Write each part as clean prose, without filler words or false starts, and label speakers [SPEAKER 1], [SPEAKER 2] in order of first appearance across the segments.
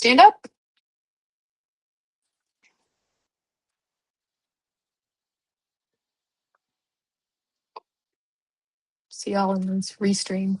[SPEAKER 1] Stand up. See y'all in this restream.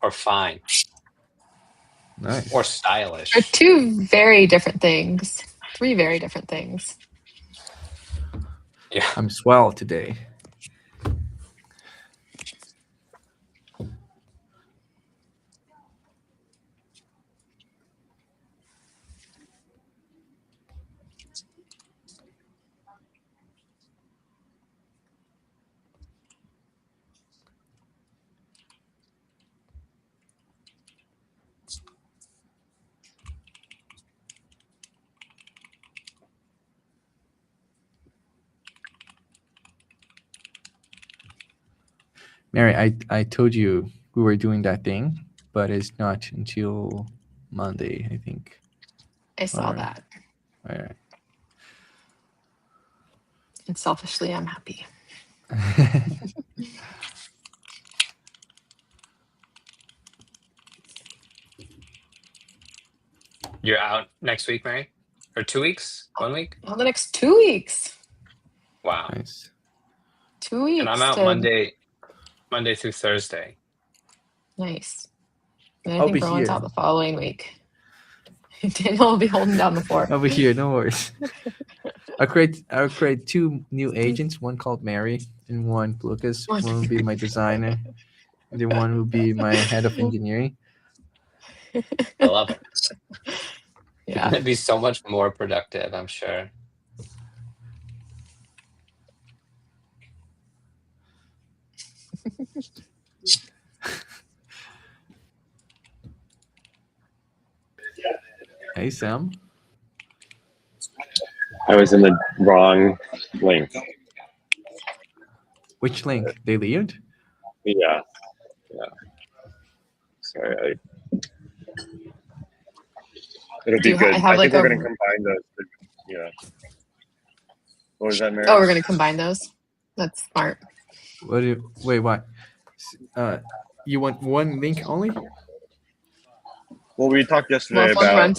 [SPEAKER 2] Or fine.
[SPEAKER 3] Nice.
[SPEAKER 2] Or stylish.
[SPEAKER 1] They're two very different things. Three very different things.
[SPEAKER 2] Yeah.
[SPEAKER 3] I'm swell today. Mary, I told you we were doing that thing, but it's not until Monday, I think.
[SPEAKER 1] I saw
[SPEAKER 3] All right.
[SPEAKER 1] that.
[SPEAKER 3] All right.
[SPEAKER 1] And selfishly, I'm happy.
[SPEAKER 2] You're out next week, Mary? Or 2 weeks? 1 week?
[SPEAKER 1] Well, the next 2 weeks.
[SPEAKER 2] Wow.
[SPEAKER 3] Nice.
[SPEAKER 1] 2 weeks.
[SPEAKER 2] And I'm out Monday through Thursday.
[SPEAKER 1] Nice. And I
[SPEAKER 3] I'll
[SPEAKER 1] think
[SPEAKER 3] be
[SPEAKER 1] Rowan's
[SPEAKER 3] here.
[SPEAKER 1] out the following week. Daniel will be holding down the fort.
[SPEAKER 3] I'll be here. No worries. I'll create two new agents. One called Mary, and one Lucas. One will be my designer, and then one will be my head of engineering.
[SPEAKER 2] I love it.
[SPEAKER 1] Yeah.
[SPEAKER 2] You're gonna be so much more productive, I'm sure.
[SPEAKER 3] Hey, Sam.
[SPEAKER 4] I was in the wrong link.
[SPEAKER 3] Which link? They leaved?
[SPEAKER 4] Yeah. Sorry. It'll be good. I think we're going to combine those. Yeah. What was that, Mary?
[SPEAKER 1] Oh, we're going to combine those? That's smart.
[SPEAKER 3] Wait, what? You want one link only?
[SPEAKER 4] Well, we talked yesterday about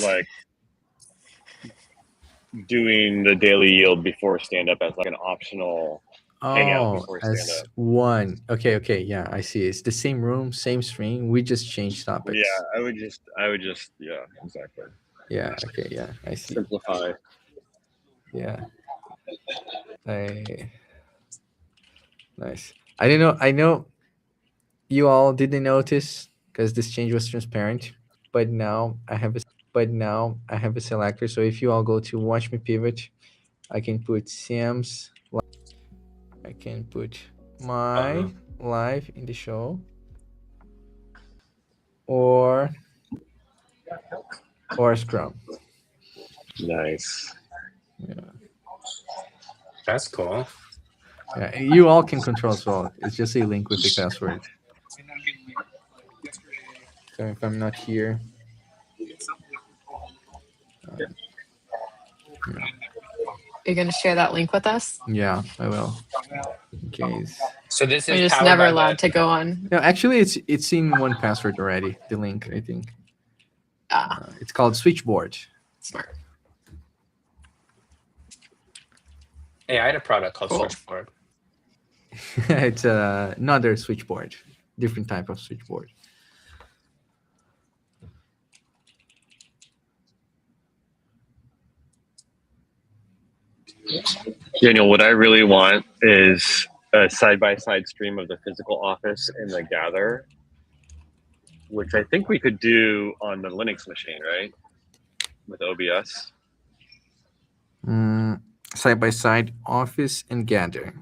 [SPEAKER 4] doing the daily yield before stand-up as like an optional hangout before stand-up.
[SPEAKER 3] One. Okay, yeah, I see. It's the same room, same screen. We just changed topics.
[SPEAKER 4] Yeah, I would just, yeah, exactly.
[SPEAKER 3] Yeah, okay, yeah, I see.
[SPEAKER 4] Simplify.
[SPEAKER 3] Yeah. Nice. I know you all didn't notice because this change was transparent, but now I have a selector. So if you all go to watch me pivot, I can put Sam's. I can put my live in the show, or Scrum.
[SPEAKER 4] Nice.
[SPEAKER 3] Yeah.
[SPEAKER 2] That's cool.
[SPEAKER 3] Yeah, you all can control as well. It's just a link with a password. So if I'm not here,
[SPEAKER 1] You're going to share that link with us?
[SPEAKER 3] Yeah, I will. In case.
[SPEAKER 2] So this is
[SPEAKER 1] We're just never allowed to go on.
[SPEAKER 3] No, actually, it's in 1Password already. The link, I think. It's called Switchboard.
[SPEAKER 1] Smart.
[SPEAKER 2] Hey, I had a product called Switchboard.
[SPEAKER 3] It's another switchboard, different type of switchboard.
[SPEAKER 4] Daniel, what I really want is a side-by-side stream of the physical office and the gather, which I think we could do on the Linux machine, right? With OBS.
[SPEAKER 3] Side by side, office and gather.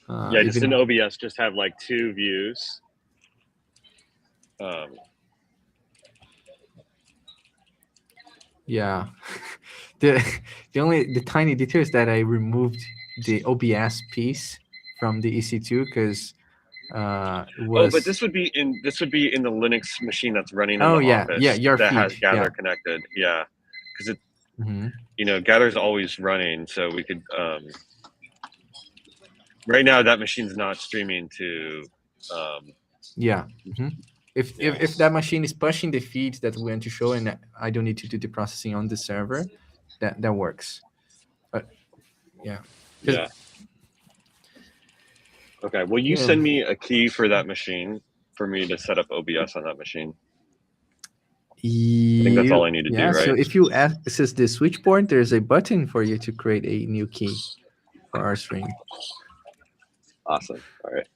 [SPEAKER 4] Yeah, just
[SPEAKER 3] even-
[SPEAKER 4] in OBS, just have like two views.
[SPEAKER 3] Yeah. the tiny detail is that I removed the OBS piece from the EC2 because it was.
[SPEAKER 4] Oh, but this would be in the Linux machine that's running in
[SPEAKER 3] Oh,
[SPEAKER 4] the
[SPEAKER 3] yeah.
[SPEAKER 4] office.
[SPEAKER 3] Yeah, your
[SPEAKER 4] that
[SPEAKER 3] feed.
[SPEAKER 4] has Gather
[SPEAKER 3] Yeah.
[SPEAKER 4] connected. Yeah, because it
[SPEAKER 3] Mhm.
[SPEAKER 4] Gather's always running, so we could. Right now, that machine's not streaming to.
[SPEAKER 3] Yeah. Mhm. If that machine is pushing the feeds that we want to show, and I don't need to do the processing on the server, that works. But yeah.
[SPEAKER 4] Yeah. Okay. Will you
[SPEAKER 3] Yeah.
[SPEAKER 4] send me a key for that machine for me to set up OBS on that machine? I think that's all I need to do, right?
[SPEAKER 3] So if you access the switchboard, there's a button for you to create a new key for our stream.
[SPEAKER 4] Awesome. All right.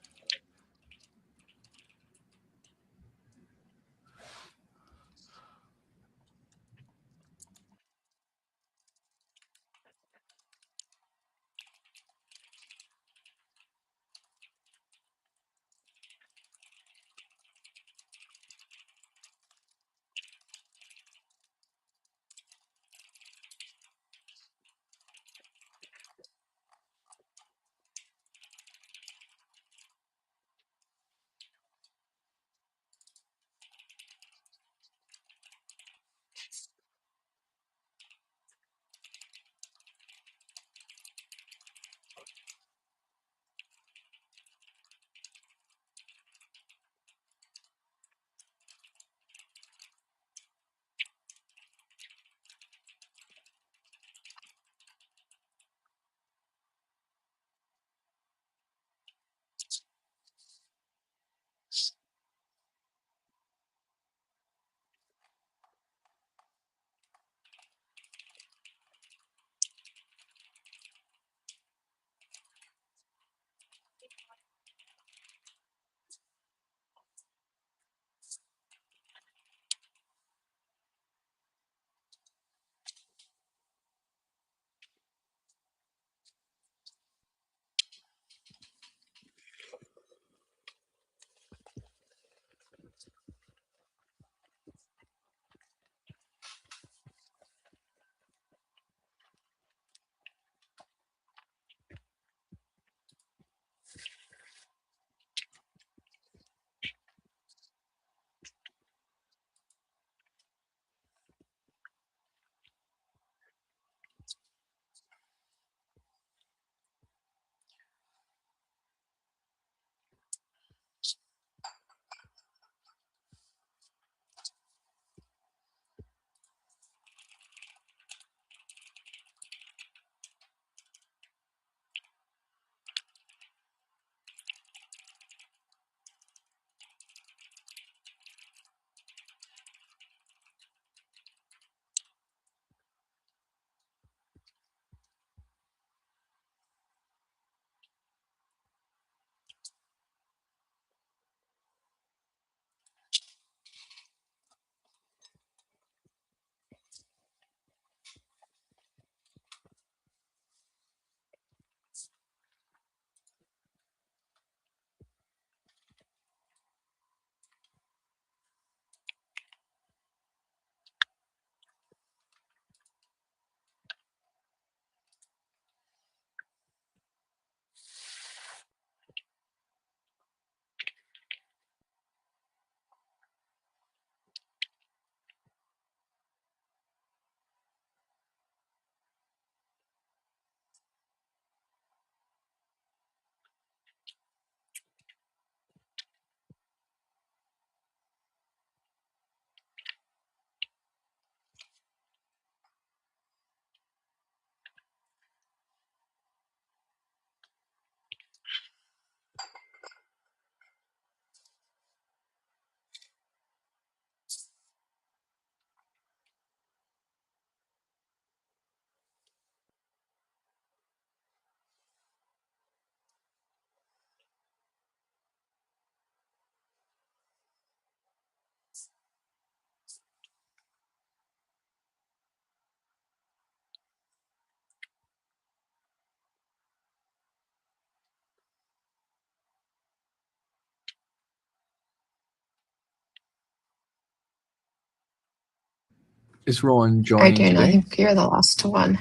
[SPEAKER 3] Is Rowan
[SPEAKER 1] All right,
[SPEAKER 3] joining
[SPEAKER 1] Daniel, I
[SPEAKER 3] today?
[SPEAKER 1] think you're the last one.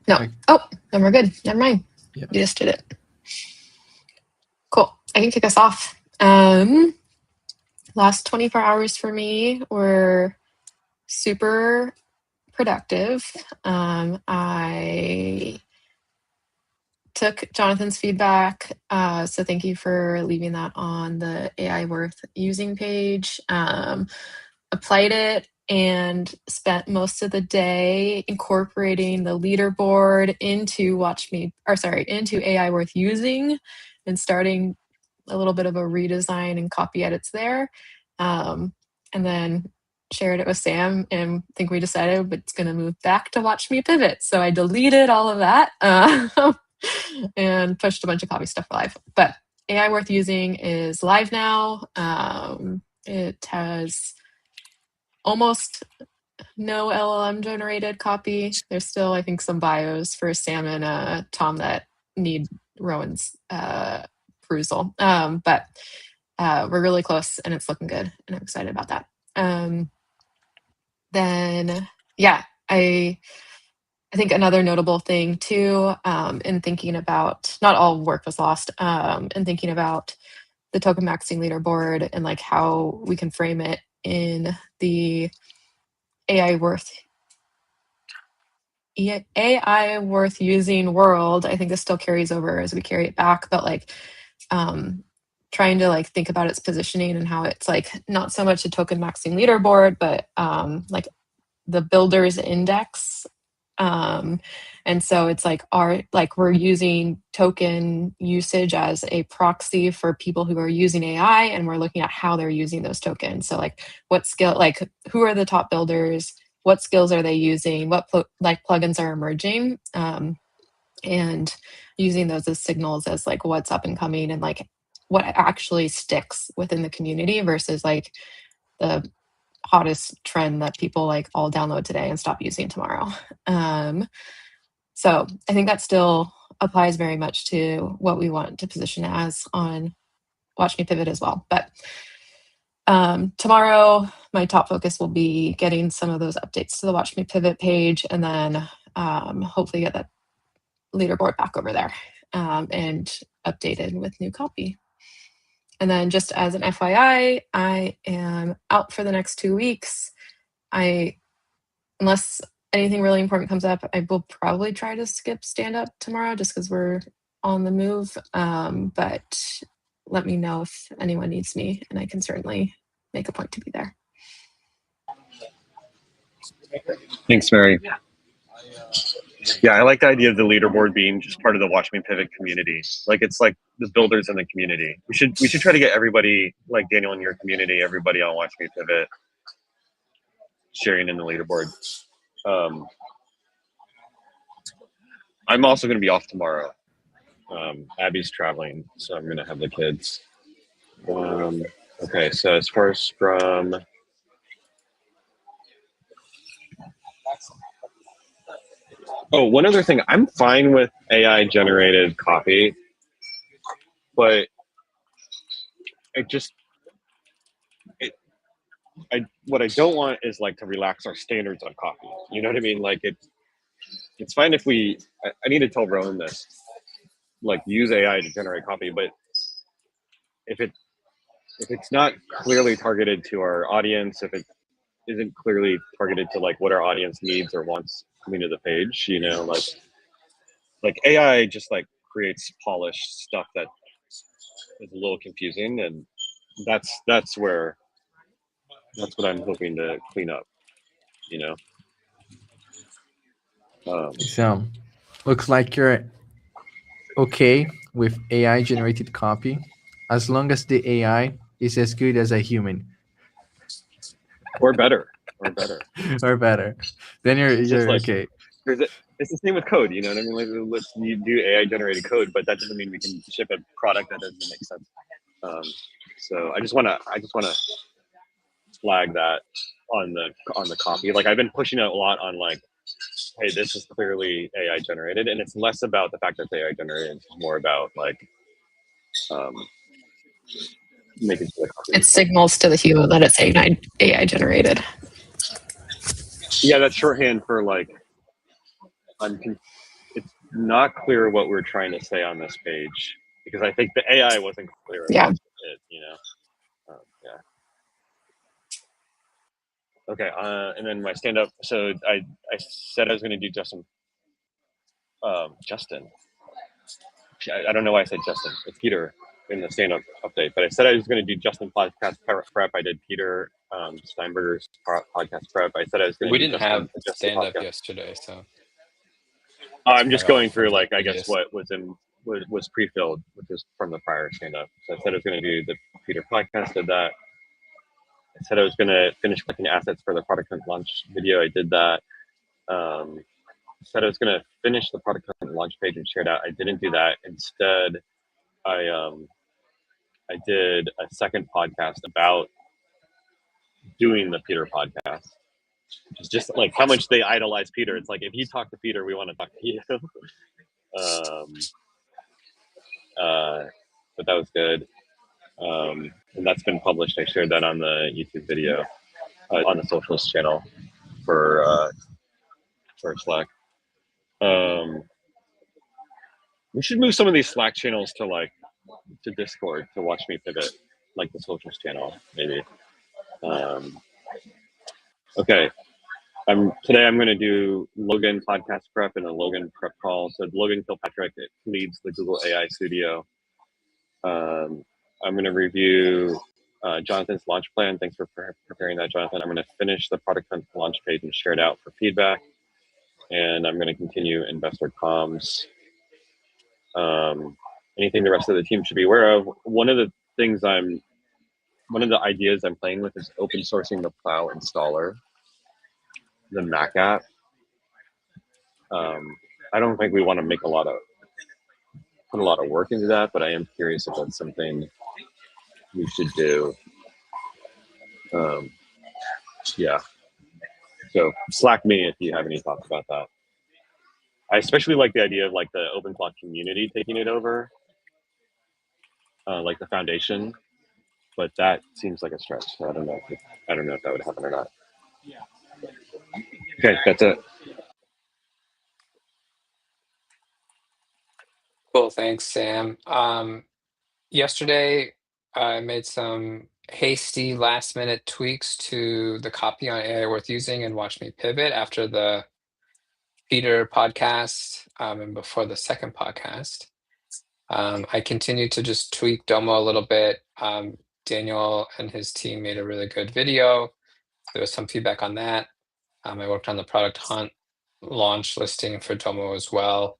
[SPEAKER 1] No.
[SPEAKER 3] Okay.
[SPEAKER 1] Oh, then we're good. Never mind.
[SPEAKER 3] Yeah.
[SPEAKER 1] You just did it. Cool. I can kick us off. Last 24 hours for me were super productive. I took Jonathan's feedback. So thank you for leaving that on the AI Worth Using page. Applied it and spent most of the day incorporating the leaderboard into into AI Worth Using and starting a little bit of a redesign and copy edits there. And then shared it with Sam, and I think we decided it's going to move back to Watch Me Pivot. So I deleted all of that and pushed a bunch of copy stuff live. But AI Worth Using is live now. It has almost no LLM generated copy. There's still, I think, some bios for Sam and Tom that need Rowan's perusal. But we're really close and it's looking good, and I'm excited about that. Then, yeah, I think another notable thing too, in thinking about, not all work was lost, in thinking about the token maxing leaderboard and like how we can frame it in the AI worth using world. I think this still carries over as we carry it back, but like trying to like think about its positioning and how it's like not so much a token maxing leaderboard, but like the builders index. And so it's like we're using token usage as a proxy for people who are using AI, and we're looking at how they're using those tokens. So like what skill, like who are the top builders, what skills are they using, what plugins are emerging, and using those as signals as like what's up and coming and like what actually sticks within the community versus like the hottest trend that people like all download today and stop using tomorrow. So I think that still applies very much to what we want to position as on Watch Me Pivot as well. But tomorrow, my top focus will be getting some of those updates to the Watch Me Pivot page, and then hopefully get that leaderboard back over there and updated with new copy. And then just as an FYI, I am out for the next 2 weeks. Unless anything really important comes up, I will probably try to skip stand-up tomorrow just because we're on the move. But let me know if anyone needs me, and I can certainly make a point to be there.
[SPEAKER 4] Thanks, Mary. Yeah, I like the idea of the leaderboard being just part of the Watch Me Pivot community. Like it's like the builders in the community. We should try to get everybody, like Daniel in your community, everybody on Watch Me Pivot, sharing in the leaderboard. I'm also going to be off tomorrow. Abby's traveling, so I'm going to have the kids. Okay, so as far as from... Oh, one other thing. I'm fine with AI-generated copy, but what I don't want is like to relax our standards on copy. You know what I mean? Like it's fine if I need to tell Rowan this, like use AI to generate copy, but if it's not clearly targeted to our audience, if it isn't clearly targeted to like what our audience needs or wants coming to the page, you know, like AI just like creates polished stuff that is a little confusing, and that's what I'm hoping to clean up, you know.
[SPEAKER 3] So looks like you're okay with AI generated copy as long as the AI is as good as a human.
[SPEAKER 4] Or better.
[SPEAKER 3] Or better. Then you're
[SPEAKER 4] like,
[SPEAKER 3] okay.
[SPEAKER 4] It's the same with code, you know what I mean? Like, let's do AI generated code, but that doesn't mean we can ship a product that doesn't make sense. So I just wanna flag that on the copy. Like I've been pushing it a lot on like, hey, this is clearly AI generated, and it's less about the fact that it's AI generated, it's more about like making sure the copy
[SPEAKER 1] It signals to the human that it's AI generated.
[SPEAKER 4] Yeah, that's shorthand for like, it's not clear what we're trying to say on this page because I think the AI wasn't clear
[SPEAKER 1] Yeah.
[SPEAKER 4] enough to it, yeah. Okay, and then my stand up. So I said I was going to do Justin. I don't know why I said Justin. It's Peter in the stand up update, but I said I was going to do Justin podcast prep. I did Peter Steinberger's podcast prep. I said I was going
[SPEAKER 2] We
[SPEAKER 4] to do
[SPEAKER 2] didn't have
[SPEAKER 4] Justin
[SPEAKER 2] stand up
[SPEAKER 4] podcast.
[SPEAKER 2] yesterday, so
[SPEAKER 4] I'm just
[SPEAKER 2] probably all
[SPEAKER 4] going through
[SPEAKER 2] from the
[SPEAKER 4] like I guess
[SPEAKER 2] previous.
[SPEAKER 4] what was pre-filled, which is from the prior stand up. So I said I was going to do the Peter podcast. Did that. I said I was going to finish collecting assets for the product hunt launch video. I did that. Said I was going to finish the product hunt launch page and share it out. I didn't do that. Instead, I did a second podcast about doing the Peter podcast. It's just like how much they idolize Peter. It's like if you talk to Peter, we want to talk to you. But that was good. And that's been published. I shared that on the YouTube video on the socials channel for Slack. We should move some of these Slack channels to Discord to watch me pivot, like the socials channel, maybe. Okay. Today I'm going to do Logan podcast prep and a Logan prep call. So Logan Kilpatrick leads the Google AI Studio. I'm going to review Jonathan's launch plan. Thanks for preparing that, Jonathan. I'm going to finish the product hunt launch page and share it out for feedback. And I'm going to continue investor comms. Anything the rest of the team should be aware of. One of the ideas I'm playing with is open sourcing the Plow installer, the Mac app. I don't think we want to put a lot of work into that, but I am curious if that's something we should do. Yeah. So Slack me if you have any thoughts about that. I especially like the idea of like the OpenCloud community taking it over, like the foundation, but that seems like a stretch. So I don't know if that would happen or not. Okay, that's it.
[SPEAKER 2] Cool, thanks, Sam. Yesterday, I made some hasty last-minute tweaks to the copy on AI Worth Using and Watch Me Pivot after the Peter podcast and before the second podcast. I continued to just tweak Domo a little bit. Daniel and his team made a really good video. There was some feedback on that. I worked on the product hunt launch listing for Domo as well.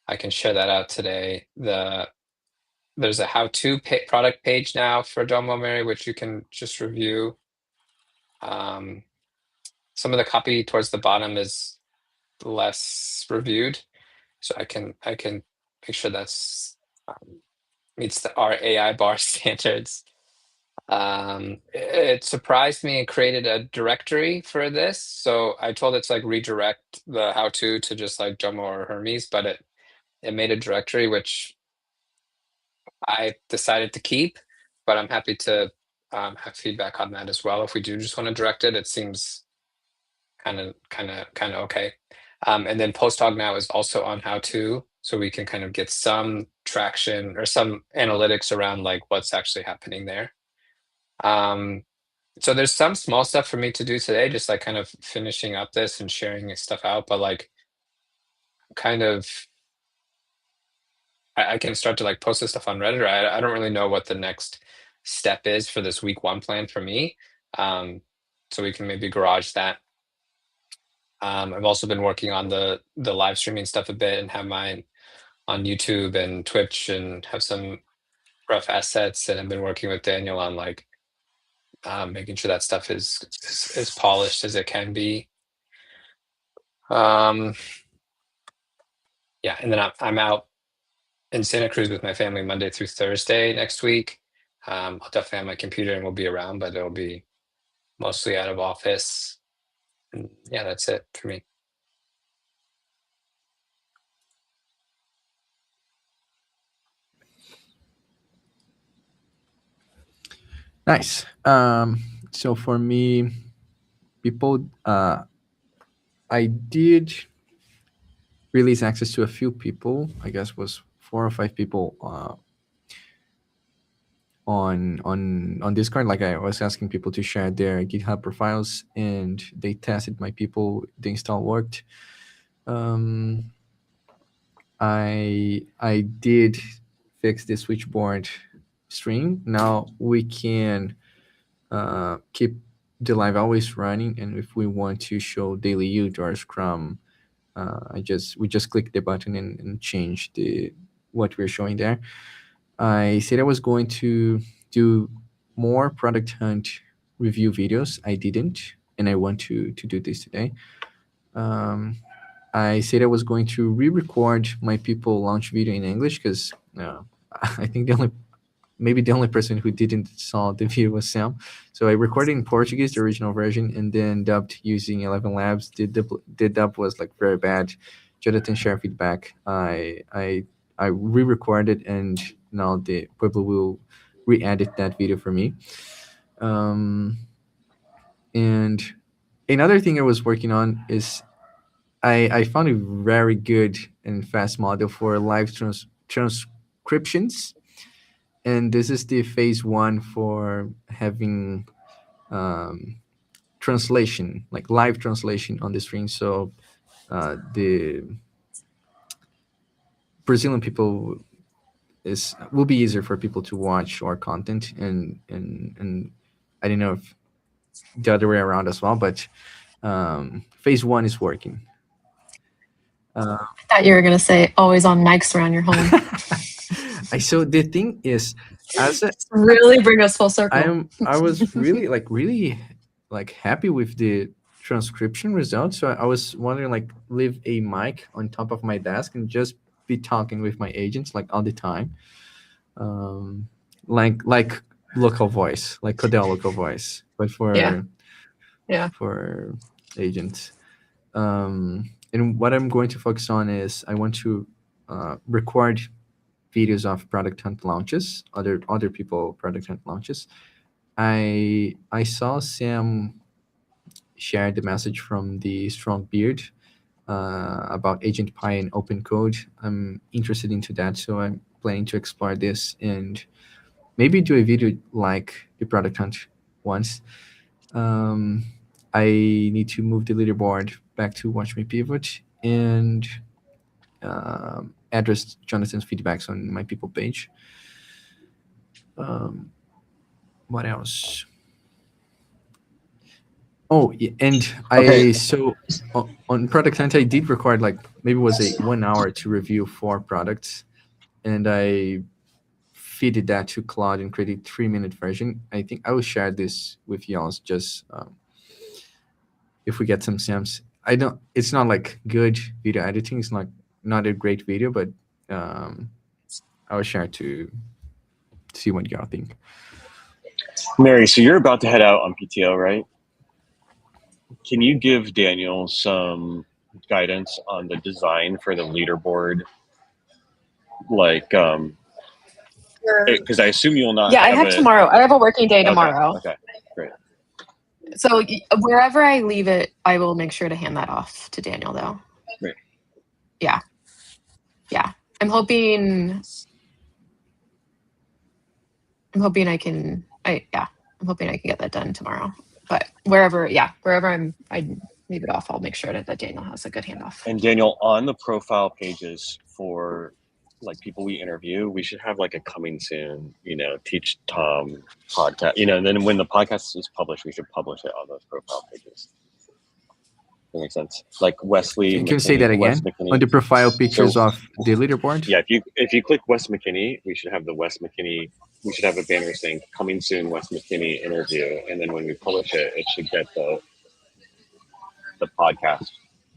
[SPEAKER 2] I can share that out today. There's a how-to product page now for Domo, Mary, which you can just review. Some of the copy towards the bottom is less reviewed, so I can make sure that's meets our AI bar standards. It surprised me and created a directory for this. So I told it to like redirect the how-to to just like Domo or Hermes, but it made a directory which I decided to keep, but I'm happy to have feedback on that as well. If we do just want to direct it, it seems kind of okay. And then Posthog now is also on how-to, so we can kind of get some traction or some analytics around like what's actually happening there. So there's some small stuff for me to do today, just like kind of finishing up this and sharing stuff out, but like kind of I can start to like post this stuff on Reddit. Or I don't really know what the next step is for this week 1 plan for me. So we can maybe garage that. I've also been working on the live streaming stuff a bit and have mine on YouTube and Twitch and have some rough assets. And I've been working with Daniel on like making sure that stuff is as polished as it can be. Yeah, and then I'm out in Santa Cruz with my family Monday through Thursday next week. I'll definitely have my computer and we'll be around, but it'll be mostly out of office. And yeah, that's it for me.
[SPEAKER 3] Nice. So for me, people I did release access to a few people. I guess was 4 or 5 people on Discord. Like I was asking people to share their GitHub profiles, and they tested my people. The install worked. I did fix the switchboard stream. Now we can keep the live always running, and if we want to show daily use or Scrum, we just click the button and change the what we're showing there. I said I was going to do more Product Hunt review videos. I didn't, and I want to do this today. I said I was going to re-record my people launch video in English because I think maybe the only person who didn't saw the video was Sam. So I recorded in Portuguese, the original version, and then dubbed using 11 Labs. The dub was like very bad. Jonathan shared feedback. I re-recorded, and now the Pueblo will re-edit that video for me. And another thing I was working on is I found a very good and fast model for live transcriptions. And this is the phase 1 for having translation, like live translation on the screen. So the Brazilian people will be easier for people to watch our content, and I don't know if the other way around as well, but phase 1 is working.
[SPEAKER 1] I thought you were going to say always on mics around your home.
[SPEAKER 3] So the thing is,
[SPEAKER 1] really bring us full circle.
[SPEAKER 3] I was really happy with the transcription results. So I was wondering, like, leave a mic on top of my desk and just be talking with my agents like all the time, like local voice, like Codel local voice, but for for agents. And what I'm going to focus on is I want to record videos of Product Hunt launches, other people Product Hunt launches. I saw Sam share the message from the Strong Beard about Agent Pi and open code. I'm interested into that, so I'm planning to explore this and maybe do a video like the Product Hunt ones. I need to move the leaderboard back to Watch Me Pivot and address Jonathan's feedbacks on my people page. What else? Oh, yeah, and
[SPEAKER 2] Okay.
[SPEAKER 3] On Product Hunt, I did record maybe it was 1 hour to review 4 products, and I feeded that to Claude and created a 3-minute version. I think I will share this with y'all just if we get some Sams. It's not like good video editing. It's not a great video, but I will share to see what y'all think.
[SPEAKER 4] Mary, so you're about to head out on PTO, right? Can you give Daniel some guidance on the design for the leaderboard? Because I assume you'll not.
[SPEAKER 1] Yeah, I have tomorrow. I have a working day tomorrow.
[SPEAKER 4] Okay, great.
[SPEAKER 1] So wherever I leave it, I will make sure to hand that off to Daniel, though.
[SPEAKER 4] Great.
[SPEAKER 1] Yeah. I'm hoping I can get that done tomorrow. But wherever I leave it off, I'll make sure that Daniel has a good handoff.
[SPEAKER 4] And Daniel, on the profile pages for people we interview, we should have a coming soon, Teach Tom podcast, and then when the podcast is published, we should publish it on those profile pages. That makes sense. Like Wesley.
[SPEAKER 3] Can you say that again? On the profile pictures of the leaderboard?
[SPEAKER 4] Yeah, if you click Wes McKinney, we should have the Wes McKinney. We should have a banner saying "Coming soon, Wes McKinney interview," and then when we publish it, it should get the podcast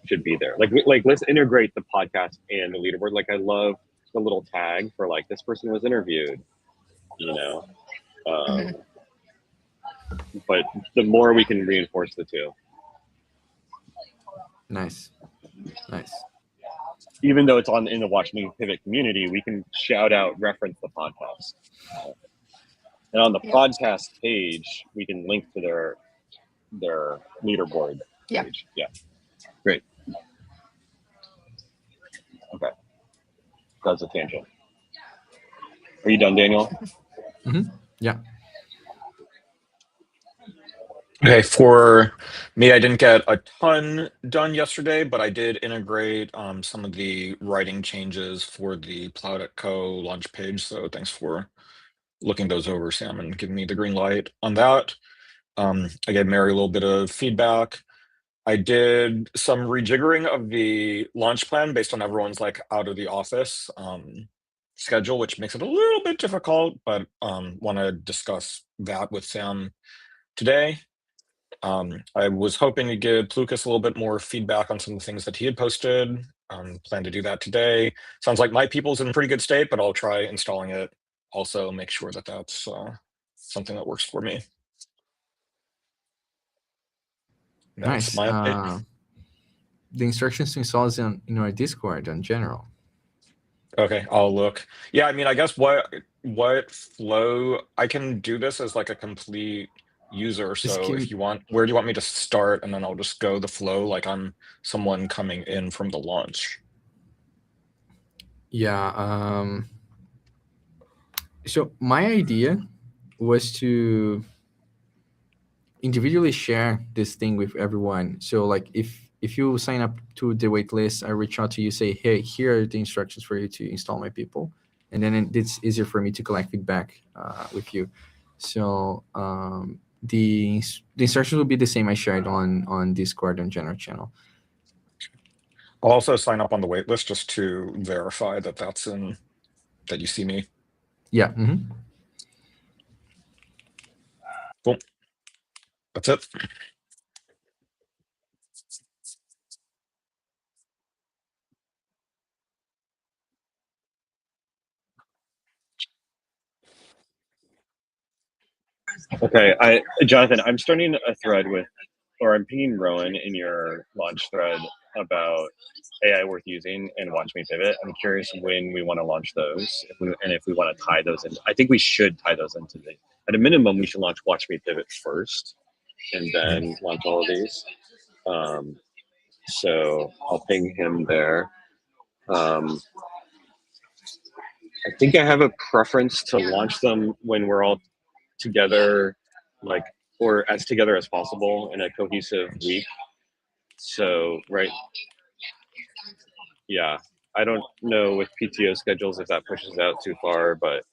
[SPEAKER 4] should be there. Let's integrate the podcast and the leaderboard. I love the little tag for this person was interviewed. But the more we can reinforce the two.
[SPEAKER 3] Nice.
[SPEAKER 4] Even though it's in the Watch Me Pivot community, we can shout out, reference the podcast. And on the podcast page, we can link to their leaderboard page. Yeah. Great. Okay, that's a tangent. Are you done, Daniel?
[SPEAKER 3] Yeah.
[SPEAKER 5] Okay, for me, I didn't get a ton done yesterday, but I did integrate some of the writing changes for the Plow.co launch page. So thanks for looking those over, Sam, and giving me the green light on that. I gave Mary a little bit of feedback. I did some rejiggering of the launch plan based on everyone's like out of the office schedule, which makes it a little bit difficult, but want to discuss that with Sam today. I was hoping to give Plukas a little bit more feedback on some of the things that he had posted. Plan to do that today. Sounds like my people's in pretty good state, but I'll try installing it. Also, make sure that that's something that works for me.
[SPEAKER 3] Nice.
[SPEAKER 5] That's my update.
[SPEAKER 3] The instructions to install is in our Discord in general.
[SPEAKER 5] Okay, I'll look. Yeah, I mean, I guess what flow I can do this as like a complete user. So if you want, where do you want me to start? And then I'll just go the flow like I'm someone coming in from the launch.
[SPEAKER 3] Yeah. So my idea was to individually share this thing with everyone. So like if you sign up to the waitlist, I reach out to you, say, hey, here are the instructions for you to install my people. And then it's easier for me to collect feedback with you. So the instructions will be the same I shared on Discord and general channel.
[SPEAKER 5] I'll also sign up on the waitlist just to verify that that's in, that you see me.
[SPEAKER 3] Yeah.
[SPEAKER 5] Cool. That's it.
[SPEAKER 4] Okay, Jonathan, I'm starting a thread with, or I'm pinging Rowan in your launch thread about AI worth using and Watch Me Pivot. I'm curious when we want to launch those, if we want to tie those in. I think we should tie those into the. At a minimum, we should launch Watch Me Pivot first, and then launch all of these. So I'll ping him there. I think I have a preference to launch them when we're all together, like, or as together as possible in a cohesive week. So, right. Yeah. I don't know with PTO schedules if that pushes out too far, but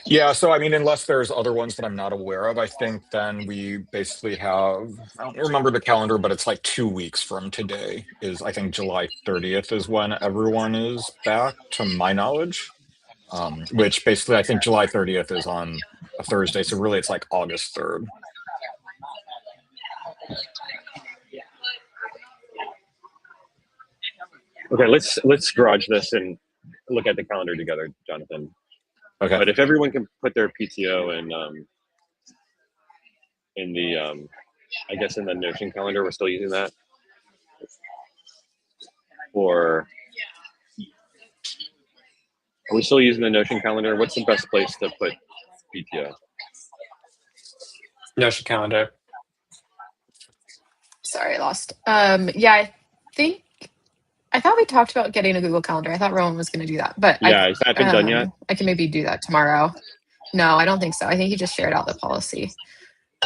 [SPEAKER 5] yeah, so I mean, unless there's other ones that I'm not aware of, I think then we basically have, I don't remember the calendar, but it's like 2 weeks from today is, I think July 30th is when everyone is back, to my knowledge, which basically I think July 30th is on a Thursday. So really it's like August 3rd.
[SPEAKER 4] Okay, let's garage this and look at the calendar together, Jonathan.
[SPEAKER 5] Okay.
[SPEAKER 4] But if everyone can put their PTO in the I guess in the Notion calendar, we're still using that. Or are we still using the Notion calendar? What's the best place to put PTO?
[SPEAKER 2] Notion calendar.
[SPEAKER 1] Sorry, I lost. Yeah, I thought we talked about getting a Google Calendar. I thought Rowan was going to do that, but
[SPEAKER 4] yeah, has that been done yet?
[SPEAKER 1] I can maybe do that tomorrow. No, I don't think so. I think he just shared out the policy.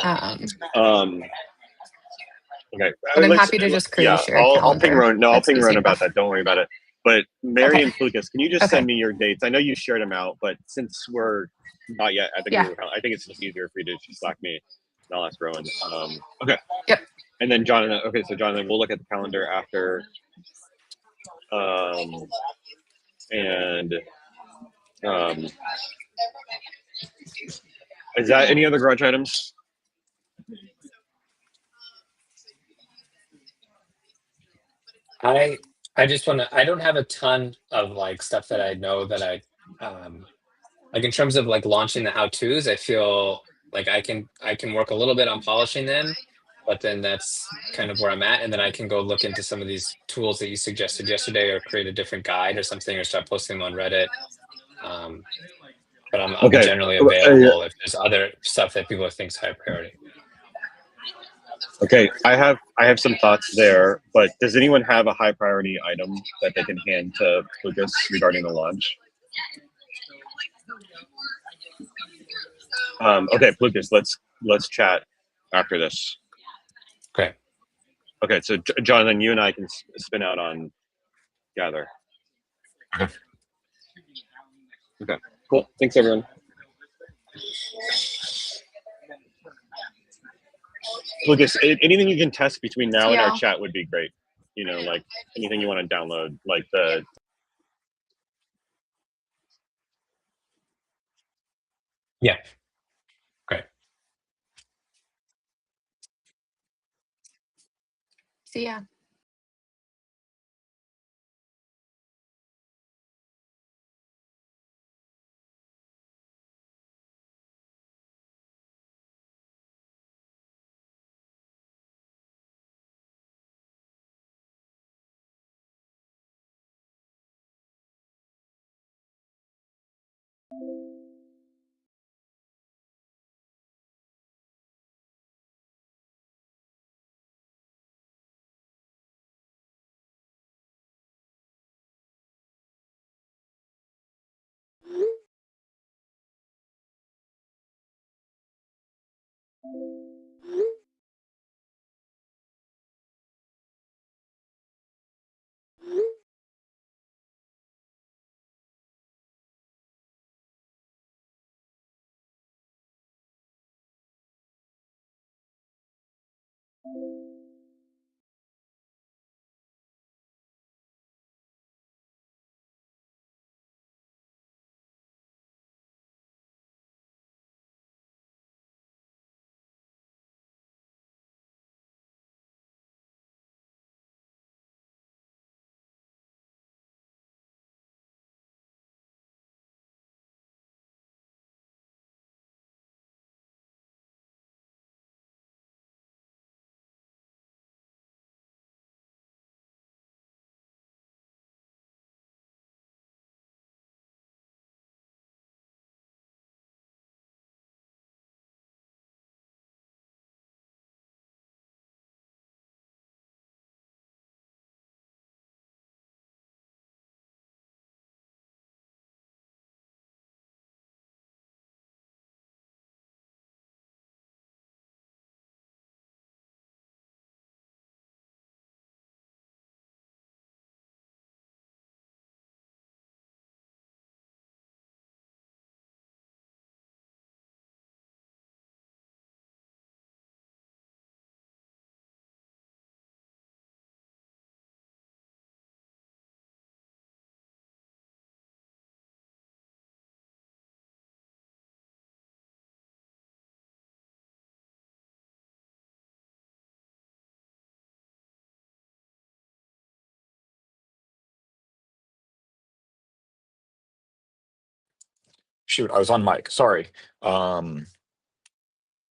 [SPEAKER 4] Okay.
[SPEAKER 1] But I'm happy to just create a shared calendar.
[SPEAKER 4] I'll ping Rowan. No, I'll ping Rowan about
[SPEAKER 1] enough.
[SPEAKER 4] that. Don't worry about it. But Mary and Plukas, can you just
[SPEAKER 1] Okay.
[SPEAKER 4] send me your dates? I know you shared them out, but since we're not yet at the Google Calendar, I think it's just easier for you to just Slack me. And I'll ask Rowan. Okay.
[SPEAKER 1] Yep.
[SPEAKER 4] And then Jonathan. Okay, so Jonathan, we'll look at the calendar after. Is that any other garage items?
[SPEAKER 2] I just want to, I don't have a ton of like stuff that I know that I like in terms of like launching the how-tos. I feel like I can work a little bit on polishing them, but then that's kind of where I'm at, and then I can go look into some of these tools that you suggested yesterday, or create a different guide or something, or start posting them on Reddit. But I'm generally available if there's other stuff that people think is high priority.
[SPEAKER 4] Okay, I have some thoughts there, but does anyone have a high priority item that they can hand to Lucas regarding the launch? Okay, Lucas, let's chat after this.
[SPEAKER 2] Okay.
[SPEAKER 4] Okay, so Jonathan, you and I can spin out on Gather.
[SPEAKER 5] Okay.
[SPEAKER 4] Okay, cool. Thanks, everyone. Lucas, anything you can test between now and our
[SPEAKER 1] Yeah.
[SPEAKER 4] chat would be great. You know, like anything you want to download, like the.
[SPEAKER 2] Yeah. Okay.
[SPEAKER 1] See ya.
[SPEAKER 5] Shoot, I was on mic. Sorry. Um,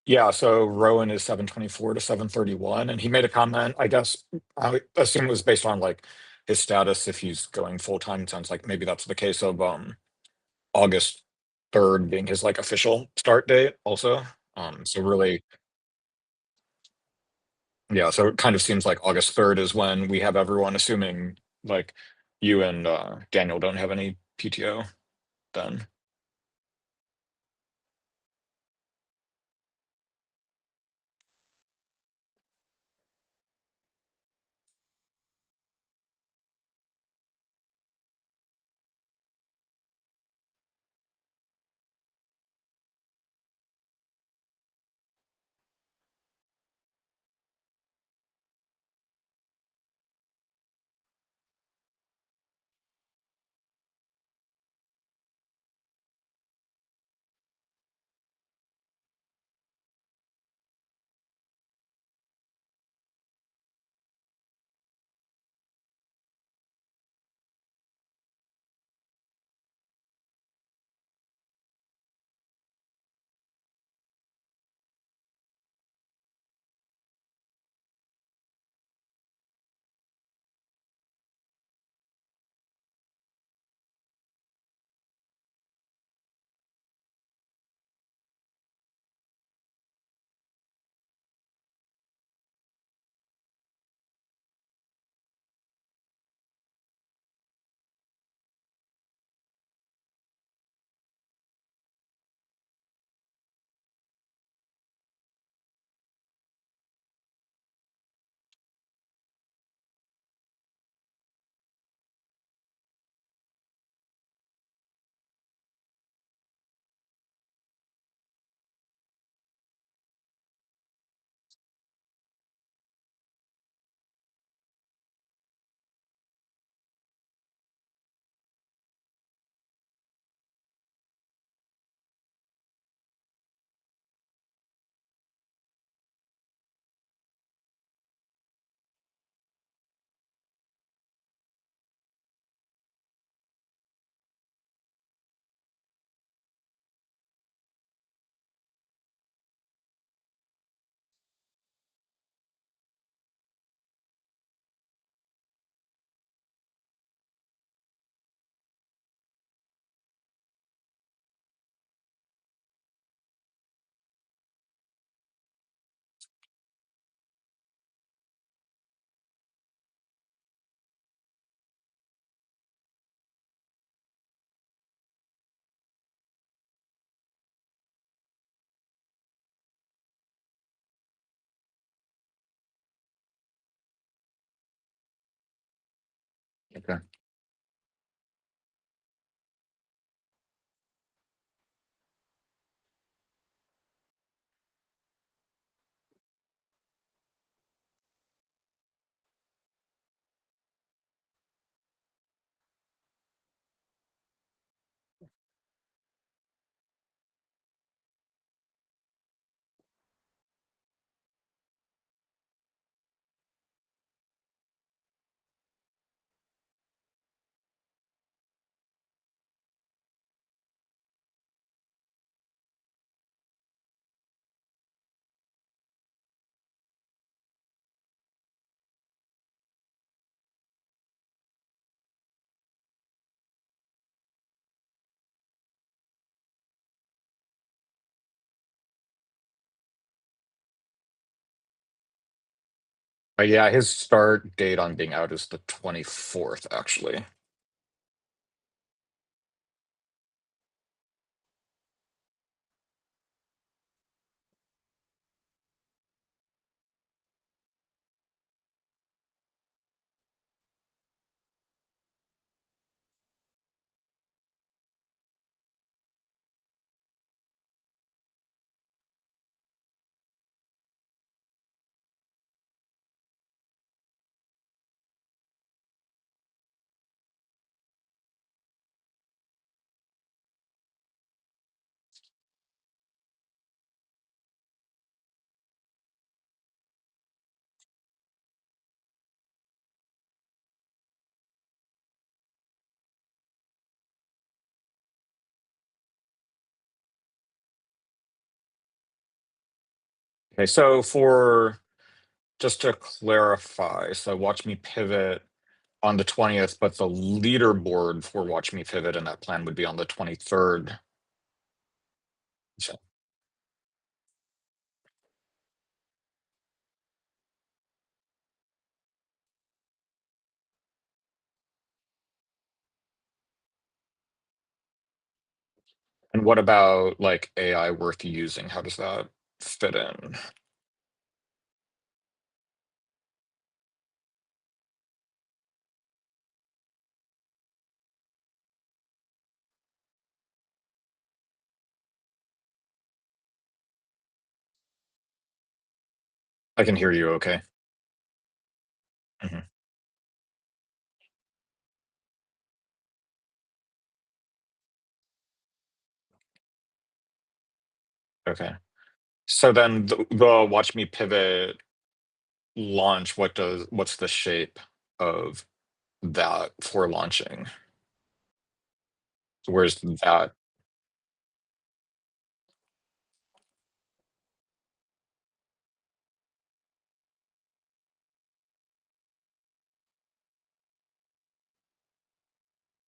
[SPEAKER 5] yeah, so Rowan is 724 to 731, and he made a comment. I guess I assume it was based on like his status if he's going full time. It sounds like maybe that's the case of August 3rd being his like official start date also. So really, yeah, so it kind of seems like August 3rd is when we have everyone assuming like you and Daniel don't have any PTO then. Okay. Yeah, his start date on being out is the 24th, actually. Okay, so for just to clarify, so Watch Me Pivot on the 20th, but the leaderboard for Watch Me Pivot in that plan would be on the 23rd. So, and what about like AI worth using? How does that fit in? I can hear you okay. Mhm. Okay. So then the Watch Me Pivot launch, what's the shape of that for launching? Where's that?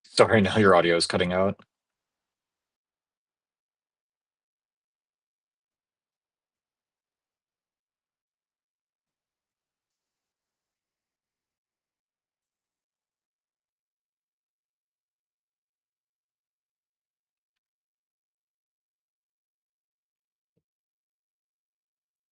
[SPEAKER 5] Sorry, now your audio is cutting out.